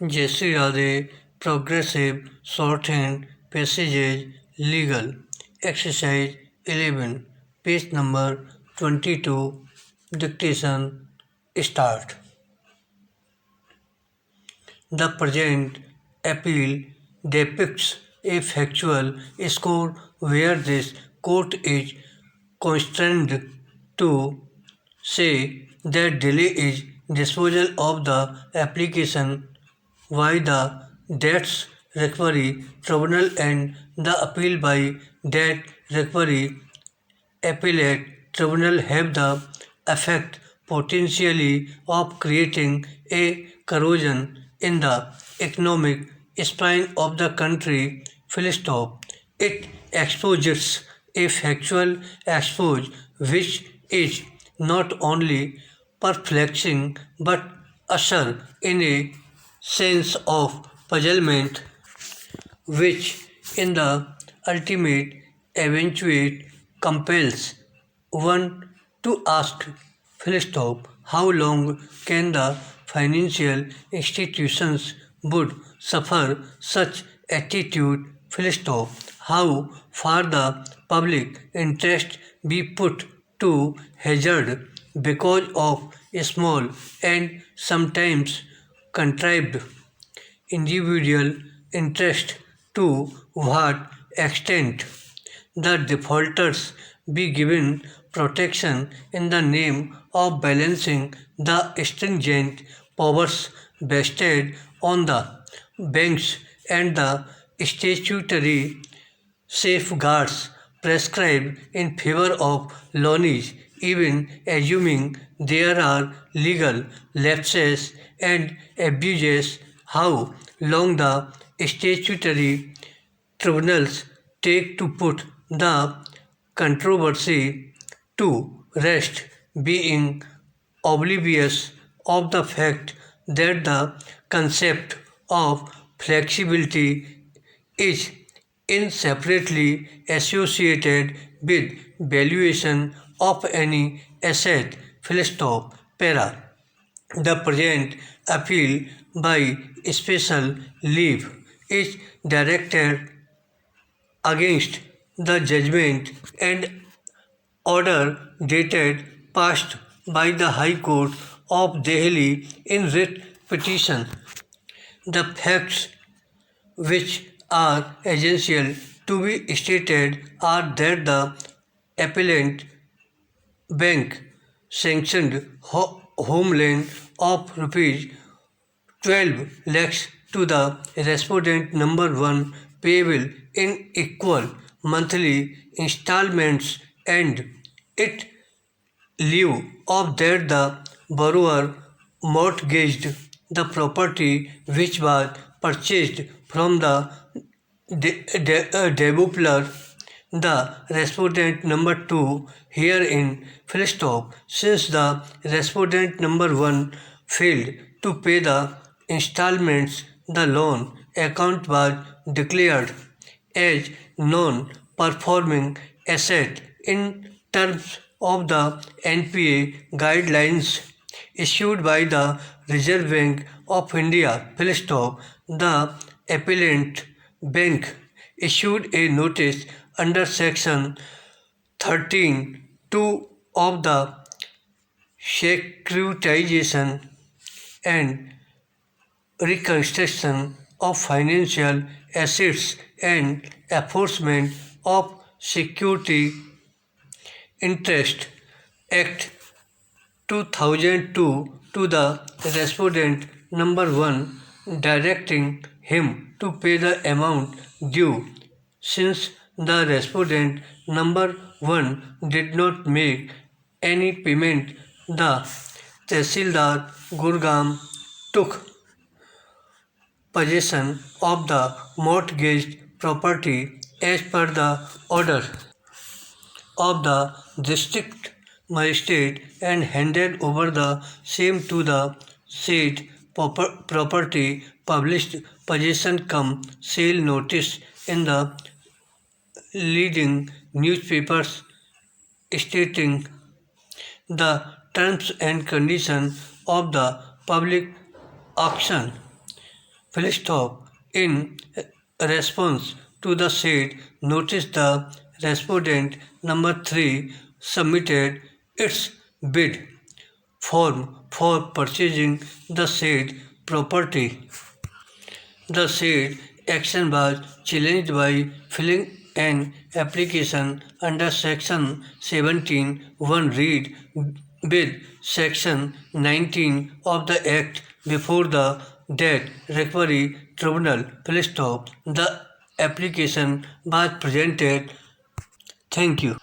Jesse Rade, Progressive, Shorthand, Passages, Legal. Exercise 11, page number 22, Dictation, Start. The present appeal depicts a factual score where this court is constrained to say that delay is disposal of the application by the debts recovery tribunal and the appeal by debt recovery appellate tribunal have the effect potentially of creating a corrosion in the economic spine of the country. Full stop. It exposes a factual expose which is not only perplexing but usher in a sense of puzzlement which in the ultimate eventuate compels one to ask full stop how long can the financial institutions would suffer such attitude full stop how far the public interest be put to hazard because of small and sometimes contrived individual interest to what extent the defaulters be given protection in the name of balancing the stringent powers vested on the banks and the statutory safeguards prescribed in favor of loanees, even assuming there are legal lapses and abuses, how long the statutory tribunals take to put the controversy to rest, being oblivious of the fact that the concept of flexibility is inseparably associated with valuation of any asset. Full stop. Para. The present appeal by special leave is directed against the judgment and order dated passed by the High Court of Delhi in writ petition. The facts which are essential to be stated are that the appellant bank sanctioned home loan of rupees 12 lakhs to the respondent number 1 payable in equal monthly installments and it lieu of that the borrower mortgaged the property which was purchased from the developer. The respondent number 2 herein full stop since the respondent number 1 failed to pay the installments the loan account was declared as non-performing asset in terms of the NPA guidelines issued by the Reserve Bank of India. Full stop. The appellant bank issued a notice under section 13(2) of the Securitization and Reconstruction of Financial Assets and Enforcement of Security Interest Act 2002 to the respondent number 1 directing him to pay the amount due since the respondent number 1 did not make any payment. The Tehsildar Gurgaon took possession of the mortgaged property as per the order of the district magistrate and handed over the same to the said property published possession cum sale notice in the leading newspapers stating the terms and conditions of the public auction full stop. In response to the said notice, the respondent number 3 submitted its bid form for purchasing the said property. The said action was challenged by filling an application under Section 17(1) read with Section 19 of the Act before the Debt Recovery Tribunal. Full stop. The application was presented. Thank you.